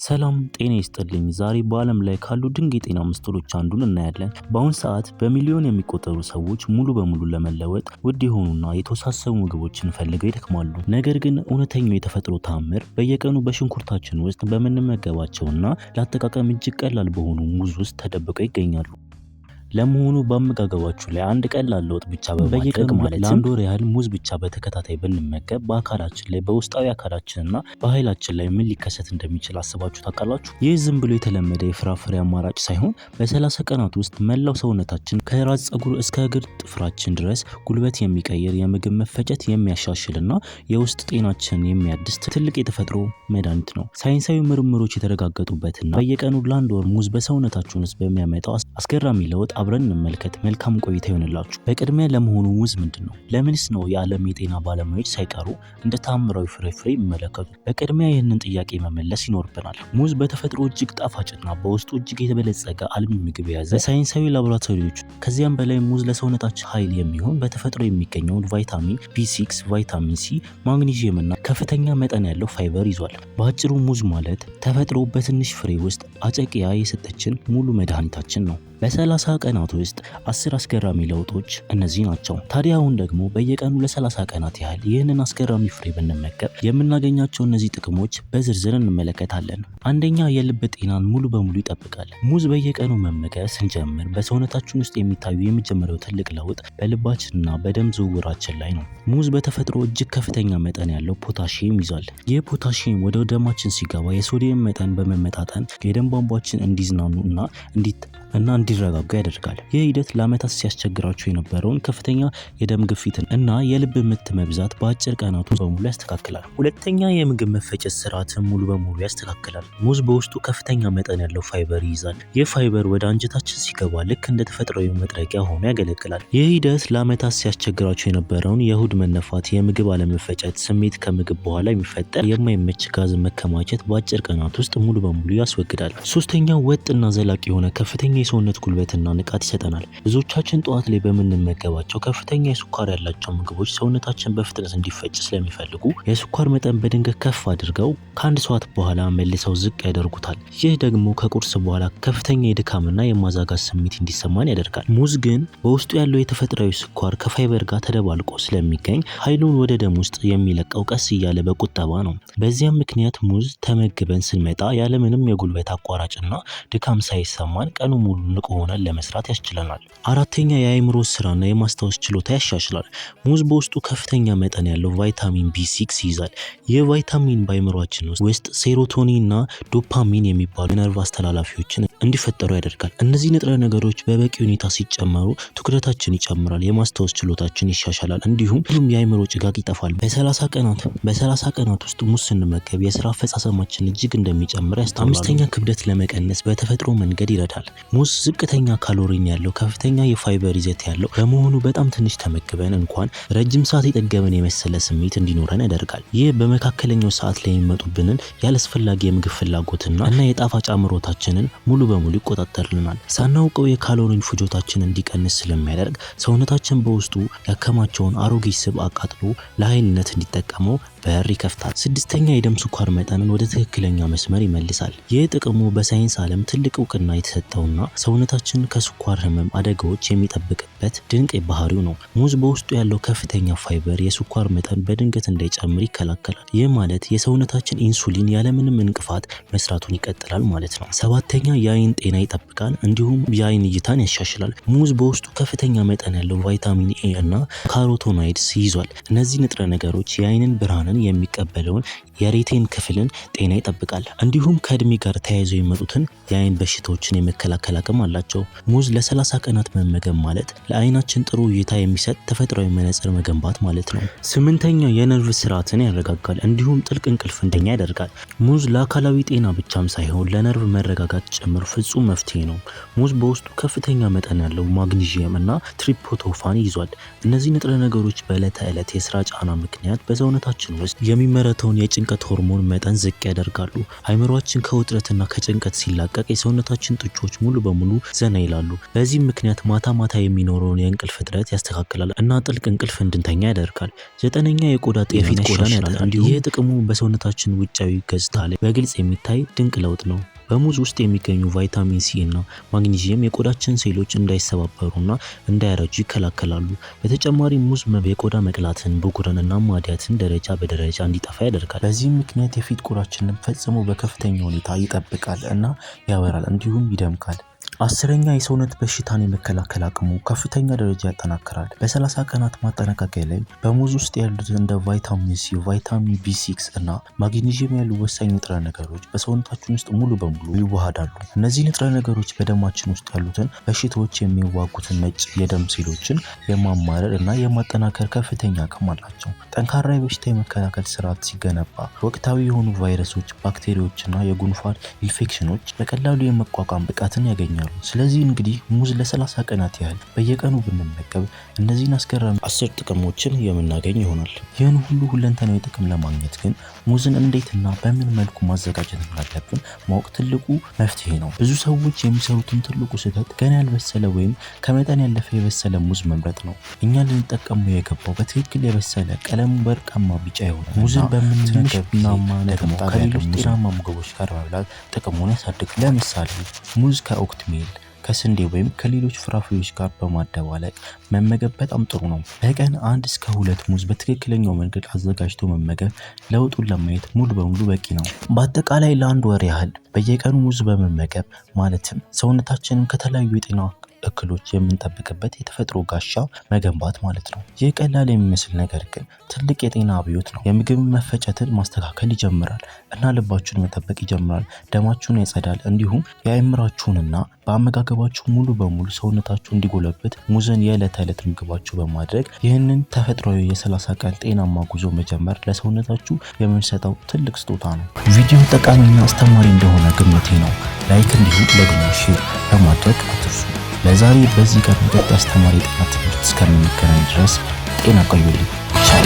ሰላም ጤና ይስጥልኝ። ዛሬ በዓለም ላይ ካሉ ድንቅ የጤና ምስጢሮች አንዱን እናያለን። በአሁን ሰዓት በሚሊዮን የሚቆጠሩ ሰዎች ሙሉ በሙሉ ለመለወጥ ውድ የሆኑና የተወሳሰቡ ምግቦችን ፈልገው ይደክማሉ። ነገር ግን እውነተኛው የተፈጥሮ ተአምር በየቀኑ በሽንኩርታችን ውስጥ በምንመገባቸውና ለአጠቃቀም እጅግ ቀላል በሆኑ ሙዝ ውስጥ ተደብቀው ይገኛሉ። ለመሆኑ በአመጋገባችሁ ላይ አንድ ቀላል ለውጥ ብቻ በማድረግ ማለት ለአንድ ወር ያህል ሙዝ ብቻ በተከታታይ ብንመገብ በአካላችን ላይ በውስጣዊ አካላችንና በኃይላችን ላይ ምን ሊከሰት እንደሚችል አስባችሁ ታውቃላችሁ? ይህ ዝም ብሎ የተለመደ የፍራፍሬ አማራጭ ሳይሆን በ30 ቀናት ውስጥ መላው ሰውነታችን ከራስ ፀጉር እስከ እግር ጥፍራችን ድረስ ጉልበት የሚቀይር የምግብ መፈጨት የሚያሻሽልና የውስጥ ጤናችንን የሚያድስ ትልቅ የተፈጥሮ መድኃኒት ነው። ሳይንሳዊ ምርምሮች የተረጋገጡበትና በየቀኑ ለአንድ ወር ሙዝ በሰውነታችን ውስጥ በሚያመጣው አስገራሚ ለውጥ አብረን እንመልከት። መልካም ቆይታ ይሆንላችሁ። በቅድሚያ ለመሆኑ ሙዝ ምንድነው? ለምንስ ነው የዓለም የጤና ባለሙያዎች ሳይቀሩ እንደ ተአምራዊ ፍራፍሬ የሚመለከቱት? በቅድሚያ ይህንን ጥያቄ መመለስ ይኖርብናል። ሙዝ በተፈጥሮ እጅግ ጣፋጭና በውስጡ እጅግ የተበለጸገ አልሚ ምግብ የያዘ በሳይንሳዊ ላቦራቶሪዎች ከዚያም በላይ ሙዝ ለሰውነታችን ኃይል የሚሆን በተፈጥሮ የሚገኘውን ቫይታሚን ቢ6፣ ቫይታሚን ሲ፣ ማግኒዚየም እና ከፍተኛ መጠን ያለው ፋይበር ይዟል። በአጭሩ ሙዝ ማለት ተፈጥሮ በትንሽ ፍሬ ውስጥ አጨቅያ የሰጠችን ሙሉ መድኃኒታችን ነው። በ30 ቀናት ውስጥ 10 አስገራሚ ለውጦች እነዚህ ናቸው። ታዲያ አሁን ደግሞ በየቀኑ ለ30 ቀናት ያህል ይህንን አስገራሚ ፍሬ ብንመገብ የምናገኛቸው እነዚህ ጥቅሞች በዝርዝር እንመለከታለን። አንደኛ፣ የልብ ጤናን ሙሉ በሙሉ ይጠብቃል። ሙዝ በየቀኑ መመገብ ስንጀምር በሰውነታችን ውስጥ የሚታዩ የመጀመሪያው ትልቅ ለውጥ በልባችንና በደም ዝውውራችን ላይ ነው። ሙዝ በተፈጥሮ እጅግ ከፍተኛ መጠን ያለው ፖታሺየም ይዟል። ይህ ፖታሺየም ወደ ደማችን ሲገባ የሶዲየም መጠን በመመጣጠን የደም ቧንቧችን እንዲዝናኑ እና እንዲረጋጋ ያደርጋል። ይህ ሂደት ለዓመታት ሲያስቸግራቸው የነበረውን ከፍተኛ የደም ግፊትን እና የልብ ምት መብዛት በአጭር ቀናት ውስጥ በሙሉ ያስተካክላል። ሁለተኛ፣ የምግብ መፈጨት ስርዓትን ሙሉ በሙሉ ያስተካክላል። ሙዝ በውስጡ ከፍተኛ መጠን ያለው ፋይበር ይይዛል። ይህ ፋይበር ወደ አንጀታችን ሲገባ ልክ እንደ ተፈጥሯዊ መጥረጊያ ሆኖ ያገለግላል። ይህ ሂደት ለዓመታት ሲያስቸግራቸው የነበረውን የሆድ መነፋት፣ የምግብ አለመፈጨት ስሜት፣ ከምግብ በኋላ የሚፈጠር የማይመች ጋዝ መከማቸት በአጭር ቀናት ውስጥ ሙሉ በሙሉ ያስወግዳል። ሶስተኛው፣ ወጥና ዘላቂ የሆነ ከፍተኛ የሰውነት ጉልበትና ንቃት ይሰጠናል። ብዙዎቻችን ጠዋት ላይ በምንመገባቸው ከፍተኛ የስኳር ያላቸው ምግቦች ሰውነታችን በፍጥነት እንዲፈጭ ስለሚፈልጉ የስኳር መጠን በድንገት ከፍ አድርገው ከአንድ ሰዓት በኋላ መልሰው ዝቅ ያደርጉታል። ይህ ደግሞ ከቁርስ በኋላ ከፍተኛ የድካምና የማዛጋት ስሜት እንዲሰማን ያደርጋል። ሙዝ ግን በውስጡ ያለው የተፈጥሯዊ ስኳር ከፋይበር ጋር ተደባልቆ ስለሚገኝ ኃይሉን ወደ ደም ውስጥ የሚለቀው ቀስ እያለ በቁጠባ ነው። በዚያም ምክንያት ሙዝ ተመግበን ስንመጣ ያለምንም የጉልበት አቋራጭና ድካም ሳይሰማን ቀኑ ሙሉ ንቁ ሆነን ለመስራት ያስችለናል። አራተኛ፣ የአእምሮ ስራና የማስታወስ ችሎታ ያሻሽላል። ሙዝ በውስጡ ከፍተኛ መጠን ያለው ቫይታሚን ቢ6 ይይዛል። ይህ ቫይታሚን በአእምሯችን ውስጥ ሴሮቶኒን እና ዶፓሚን የሚባሉ የነርቭ አስተላላፊዎችን እንዲፈጠሩ ያደርጋል። እነዚህ ንጥረ ነገሮች በበቂ ሁኔታ ሲጨመሩ ትኩረታችን ይጨምራል፣ የማስታወስ ችሎታችን ይሻሻላል፣ እንዲሁም የአእምሮ ጭጋግ ይጠፋል። በ30 ቀናት ውስጥ ሙዝ ስንመገብ የስራ አፈጻጸማችን እጅግ እንደሚጨምር ያስተውላሉ። አምስተኛ፣ ክብደት ለመቀነስ በተፈጥሮ መንገድ ይረዳል። ሙዝ ዝቅተኛ ካሎሪን ያለው ከፍተኛ የፋይበር ይዘት ያለው በመሆኑ በጣም ትንሽ ተመግበን እንኳን ረጅም ሰዓት የጠገበን የመሰለ ስሜት እንዲኖረን ያደርጋል። ይህ በመካከለኛው ሰዓት ላይ የሚመጡብንን ያላስፈላጊ የምግብ ፍላጎትና የጣፋጭ አምሮታችንን ሙሉ በሙሉ ይቆጣጠርልናል። ሳናውቀው የካሎሪን ፍጆታችን እንዲቀንስ ስለሚያደርግ ሰውነታችን በውስጡ ያከማቸውን አሮጌ ስብ አቃጥሎ ለኃይልነት እንዲጠቀመው በር ይከፍታል። ስድስተኛ፣ የደም ስኳር መጠንን ወደ ትክክለኛ መስመር ይመልሳል። ይህ ጥቅሙ በሳይንስ ዓለም ትልቅ እውቅና የተሰጠውና ሰውነታችን ከስኳር ህመም አደጋዎች የሚጠብቅበት ድንቅ ባህሪው ነው። ሙዝ በውስጡ ያለው ከፍተኛ ፋይበር የስኳር መጠን በድንገት እንዳይጨምር ይከላከላል። ይህ ማለት የሰውነታችን ኢንሱሊን ያለምንም እንቅፋት መስራቱን ይቀጥላል ማለት ነው። ሰባተኛ፣ የአይን ጤና ይጠብቃል እንዲሁም የአይን እይታን ያሻሽላል። ሙዝ በውስጡ ከፍተኛ መጠን ያለው ቫይታሚን ኤ እና ካሮቶናይድስ ይዟል። እነዚህ ንጥረ ነገሮች የአይንን ብርሃንን የሚቀበለውን የሬቲን ክፍልን ጤና ይጠብቃል። እንዲሁም ከእድሜ ጋር ተያይዘው የሚመጡትን የአይን በሽታዎችን የመከላከል አቅም አላቸው። ሙዝ ለ30 ቀናት መመገብ ማለት ለአይናችን ጥሩ እይታ የሚሰጥ ተፈጥሯዊ መነጽር መገንባት ማለት ነው። ስምንተኛ፣ የነርቭ ስርዓትን ያረጋጋል እንዲሁም ጥልቅ እንቅልፍ እንድተኛ ያደርጋል። ሙዝ ለአካላዊ ጤና ብቻም ሳይሆን ለነርቭ መረጋጋት ጭምር ፍጹም መፍትሄ ነው። ሙዝ በውስጡ ከፍተኛ መጠን ያለው ማግኒዚየም እና ትሪፕቶፋን ይዟል። እነዚህ ንጥረ ነገሮች በዕለት ተዕለት የስራ ጫና ምክንያት በሰውነታችን ስንወስድ የሚመረተውን የጭንቀት ሆርሞን መጠን ዝቅ ያደርጋሉ። አይምሮአችን ከውጥረትና ከጭንቀት ሲላቀቅ የሰውነታችን ጡንቻዎች ሙሉ በሙሉ ዘና ይላሉ። በዚህም ምክንያት ማታ ማታ የሚኖረውን የእንቅልፍ እጥረት ያስተካክላል እና ጥልቅ እንቅልፍ እንድንተኛ ያደርጋል። 9ኛ የቆዳ የፊት ቆዳን ያሻሽላል። ይህ ጥቅሙ በሰውነታችን ውጫዊ ገጽታ ላይ በግልጽ የሚታይ ድንቅ ለውጥ ነው። በሙዝ ውስጥ የሚገኙ ቫይታሚን ሲ እና ማግኒዚየም የቆዳችን ሴሎች እንዳይሰባበሩና እንዳያረጁ ይከላከላሉ። በተጨማሪም ሙዝ የቆዳ መቅላትን፣ ብጉርን እና ማዲያትን ደረጃ በደረጃ እንዲጠፋ ያደርጋል። በዚህም ምክንያት የፊት ቆዳችንን ፈጽሞ በከፍተኛ ሁኔታ ይጠብቃል እና ያበራል እንዲሁም ይደምቃል። 10ኛ የሰውነት በሽታን የመከላከል አቅሙ ከፍተኛ ደረጃ ያጠናክራል። በ30 ቀናት ማጠናቀቂያ ላይ በሙዝ ውስጥ ያሉት እንደ ቫይታሚን ሲ፣ ቫይታሚን ቢ6 እና ማግኒዚየም ያሉ ወሳኝ ንጥረ ነገሮች በሰውነታችን ውስጥ ሙሉ በሙሉ ይዋሃዳሉ። እነዚህ ንጥረ ነገሮች በደማችን ውስጥ ያሉትን በሽታዎች የሚዋጉትን ነጭ የደም ሴሎችን የማማረር እና የማጠናከር ከፍተኛ አቅም አላቸው። ጠንካራ የበሽታ የመከላከል ስርዓት ሲገነባ ወቅታዊ የሆኑ ቫይረሶች፣ ባክቴሪያዎችና የጉንፋን ኢንፌክሽኖች በቀላሉ የመቋቋም ብቃትን ያገኛሉ። ስለዚህ እንግዲህ ሙዝ ለ30 ቀናት ያህል በየቀኑ ብንመገብ እነዚህን አስገራሚ 10 ጥቅሞችን የምናገኝ ይሆናል። ይህን ሁሉ ሁለንተናዊ ጥቅም ለማግኘት ግን ሙዝን እንዴትና በምን መልኩ ማዘጋጀት እንዳለብን ማወቅ ትልቁ መፍትሄ ነው። ብዙ ሰዎች የሚሰሩትን ትልቁ ስህተት ገና ያልበሰለ ወይም ከመጠን ያለፈ የበሰለ ሙዝ መምረጥ ነው። እኛ ልንጠቀመው የገባው በትክክል የበሰለ ቀለሙ ወርቃማ ቢጫ የሆነ ሙዝን በምንመገብ ቡናማ ደግሞ ከሌሎች ጤናማ ምግቦች ጋር መብላት ጥቅሙን ያሳድጋል። ለምሳሌ ሙዝ ከኦትሚል ከስንዴ ወይም ከሌሎች ፍራፍሬዎች ጋር በማደባለቅ መመገብ በጣም ጥሩ ነው። በቀን 1 እስከ 2 ሙዝ በትክክለኛው መንገድ አዘጋጅቶ መመገብ ለውጡን ለማየት ሙሉ በሙሉ በቂ ነው። በአጠቃላይ ለ1 ወር ያህል በየቀኑ ሙዝ በመመገብ ማለትም ሰውነታችንን ከተለያዩ የጤና እክሎች የምንጠብቅበት የተፈጥሮ ጋሻ መገንባት ማለት ነው። ይህ ቀላል የሚመስል ነገር ግን ትልቅ የጤና አብዮት ነው። የምግብ መፈጨትን ማስተካከል ይጀምራል እና ልባችሁን መጠበቅ ይጀምራል። ደማችሁን ያጸዳል። እንዲሁም የአእምሯችሁንና በአመጋገባችሁ ሙሉ በሙሉ ሰውነታችሁ እንዲጎለብት ሙዝን የዕለት ተዕለት ምግባችሁ በማድረግ ይህንን ተፈጥሯዊ የ30 ቀን ጤናማ ጉዞ መጀመር ለሰውነታችሁ የምንሰጠው ትልቅ ስጦታ ነው። ቪዲዮ ጠቃሚና አስተማሪ እንደሆነ ግምቴ ነው። ላይክ እንዲሁም ለግሎች ሼር በማድረግ አትርሱ። ለዛሬ በዚህ ቀን በቀጣይ አስተማሪ የጤና ትምህርት እስከምንገናኝ ድረስ ጤና ቆዩልኝ። ቻው።